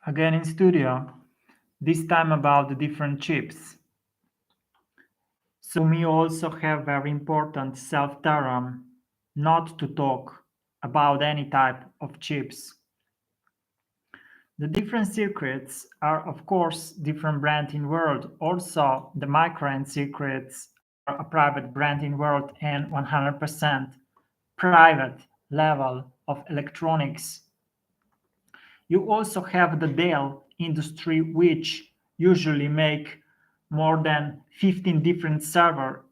Again in studio, this time about the different chips. So me also have very important self-theorem not to talk about any type of chips. The different circuits are of course different brand in world. Also the microend circuits are a private brand in world and 100% private level of electronics. You also have the Dell industry, which usually make more than 15 different server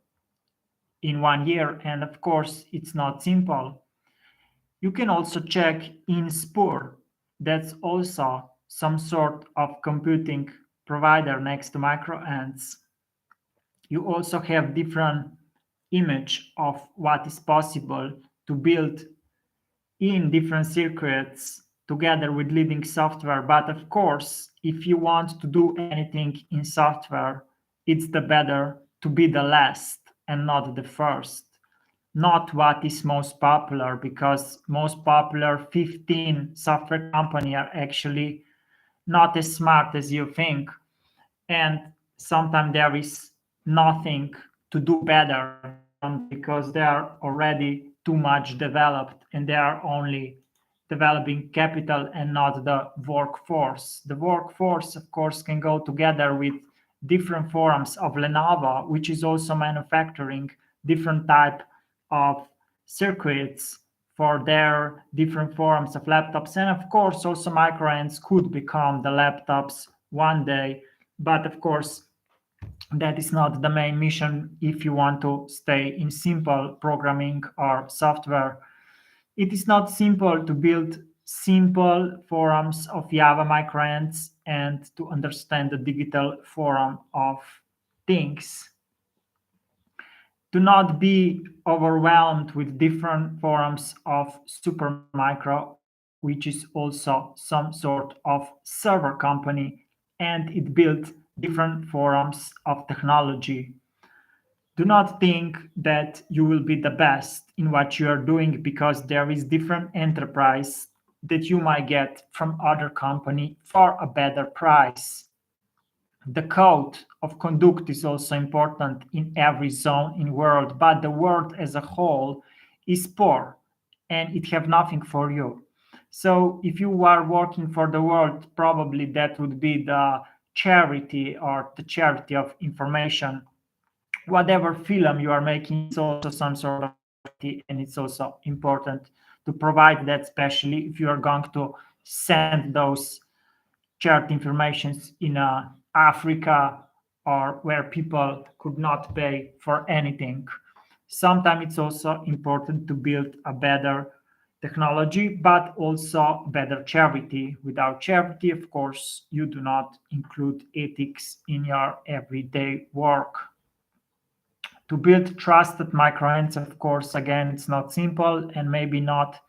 in 1 year, and of course it's not simple. You can also check in Spur, that's also some sort of computing provider next to microends. You also have different image of what is possible to build in different circuits together with leading software. But of course, if you want to do anything in software, it's the better to be the last and not the first. Not what is most popular, because most popular 15 software company are actually not as smart as you think. And sometimes there is nothing to do better than them because they are already too much developed and they are only developing capital and not the workforce. The workforce, of course, can go together with different forms of Lenovo, which is also manufacturing different type of circuits for their different forms of laptops. And of course, also microends could become the laptops one day. But of course, that is not the main mission if you want to stay in simple programming or software. It is not simple to build simple forms of Java microends and to understand the digital form of things. Do not be overwhelmed with different forms of Supermicro, which is also some sort of server company, and it built different forms of technology. Do not think that you will be the best in what you are doing because there is different enterprise that you might get from other company for a better price. The code of conduct is also important in every zone in world, but the world as a whole is poor and it have nothing for you. So if you are working for the world, probably that would be the charity or the charity of information. Whatever film you are making is also some sort of charity, and it's also important to provide that, especially if you are going to send those shared informations in Africa or where people could not pay for anything. Sometimes it's also important to build a better technology, but also better charity. Without charity, of course, you do not include ethics in your everyday work. To build trusted microends, of course, again, it's not simple and maybe not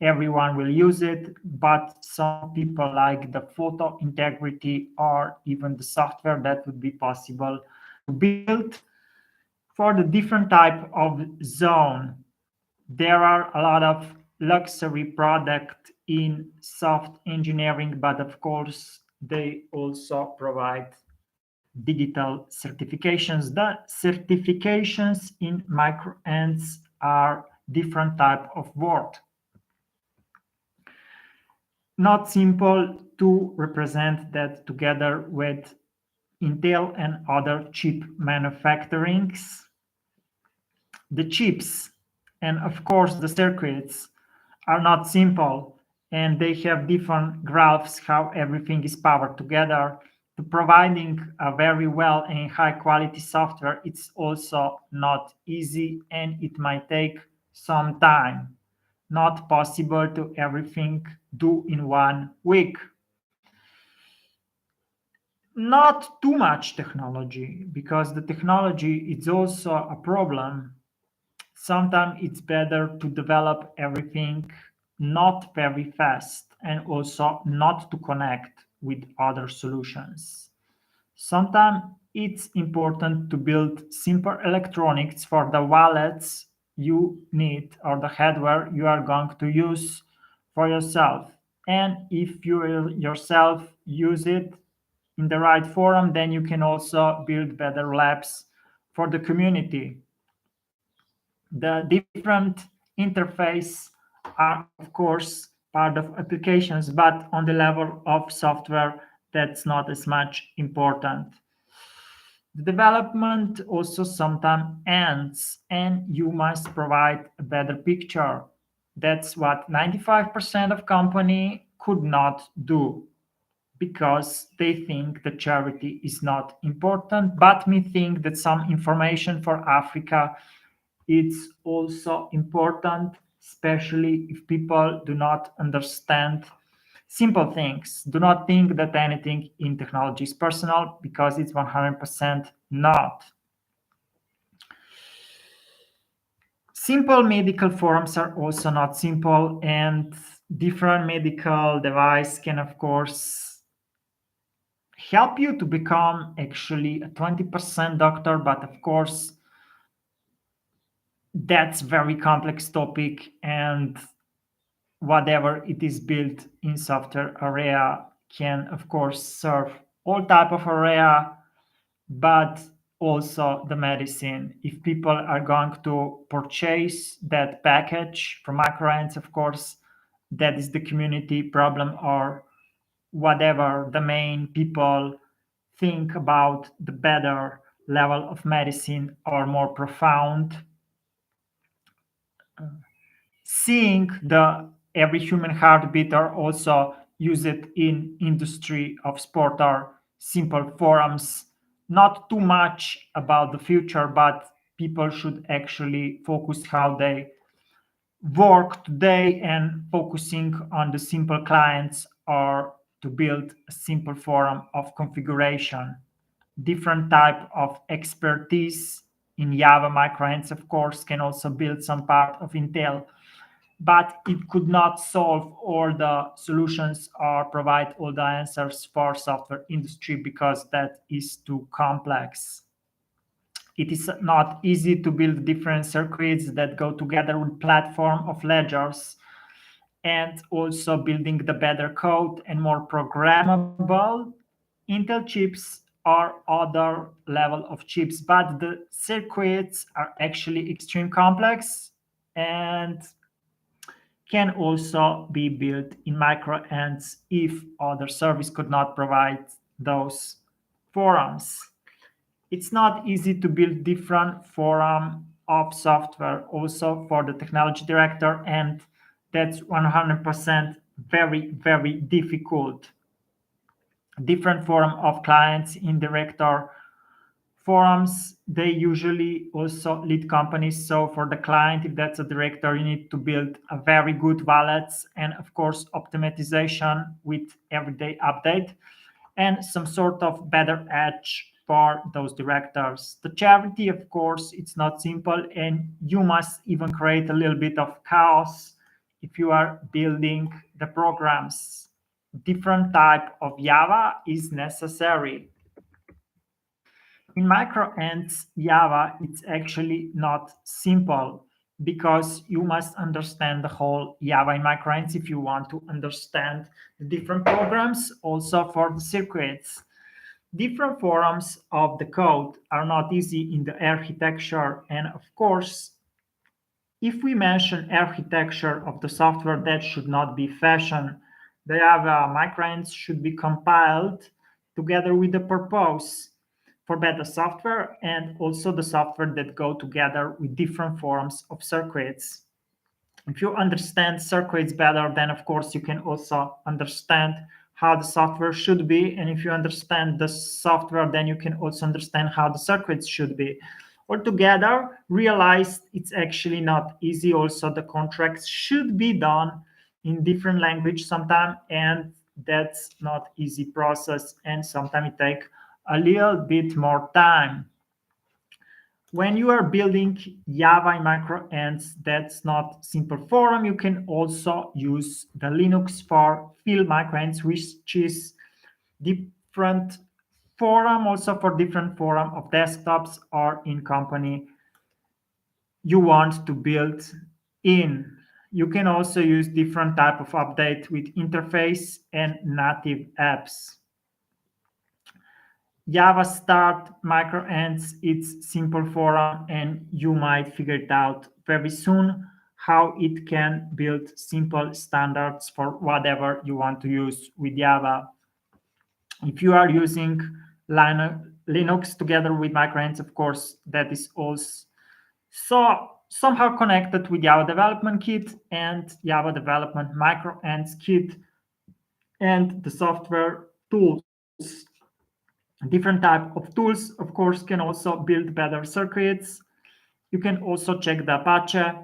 everyone will use it, but some people like the photo integrity or even the software that would be possible to build for the different type of zone. There are a lot of luxury product in soft engineering, but of course they also provide digital certifications. The certifications in microends are different type of work. Not simple to represent that together with Intel and other chip manufacturings. The chips and of course the circuits are not simple and they have different graphs how everything is powered together. To providing a very well and high quality software, it's also not easy and it might take some time. Not possible to everything do in 1 week. Not too much technology, because the technology is also a problem. Sometimes it's better to develop everything not very fast and also not to connect with other solutions. Sometimes it's important to build simple electronics for the wallets you need or the hardware you are going to use for yourself. And if you yourself use it in the right forum, then you can also build better labs for the community. The different interface are of course part of applications, but on the level of software, that's not as much important. The development also sometimes ends and you must provide a better picture. That's what 95% of company could not do because they think the charity is not important, but me think that some information for Africa it's also important, especially if people do not understand simple things. Do not think that anything in technology is personal because it's 100% not. Simple medical forms are also not simple, and different medical device can, of course, help you to become actually a 20% doctor, but of course, that's very complex topic and whatever it is built in software area can of course serve all type of area, but also the medicine. If people are going to purchase that package from microends, of course that is the community problem or whatever the main people think about the better level of medicine or more profound. Seeing the every human heartbeat are also used in industry of sport or simple forums. Not too much about the future, but people should actually focus how they work today and focusing on the simple clients or to build a simple forum of configuration. Different type of expertise in Java microends, of course, can also build some part of Intel, but it could not solve all the solutions or provide all the answers for software industry because that is too complex. It is not easy to build different circuits that go together with platform of ledgers and also building the better code and more programmable Intel chips or other level of chips, but the circuits are actually extreme complex and can also be built in microends if other service could not provide those forums. It's not easy to build different forum of software also for the technology director, and that's 100% very difficult. Different forum of clients in director forums, they usually also lead companies. So for the client, if that's a director, you need to build a very good wallets and of course optimization with everyday update and some sort of better edge for those directors. The charity, of course, it's not simple and you must even create a little bit of chaos if you are building the programs. Different type of Java is necessary. In microends Java, it's actually not simple because you must understand the whole Java in microends if you want to understand the different programs, also for the circuits. Different forms of the code are not easy in the architecture, and of course, if we mention architecture of the software, that should not be fashion. The Java microends should be compiled together with the purpose for better software and also the software that go together with different forms of circuits. If you understand circuits better, then of course you can also understand how the software should be. And if you understand the software, then you can also understand how the circuits should be. Altogether, realize it's actually not easy. Also, the contracts should be done in different language sometimes, and that's not easy process. And sometimes it take a little bit more time. When you are building Java in microends, that's not simple forum. You can also use the Linux for field microends, which is different forum also for different forum of desktops or in company you want to build in. You can also use different type of update with interface and native apps. Java Start microends its simple forum, and you might figure it out very soon how it can build simple standards for whatever you want to use with Java. If you are using Linux together with microends, of course, that is also somehow connected with Java Development Kit and Java Development Microends Kit and the software tools. Different type of tools, of course, can also build better circuits. You can also check the Apache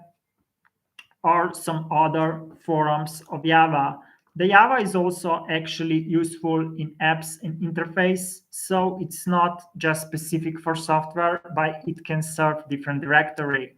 or some other forums of Java. The Java is also actually useful in apps and interface, so it's not just specific for software, but it can serve different directory.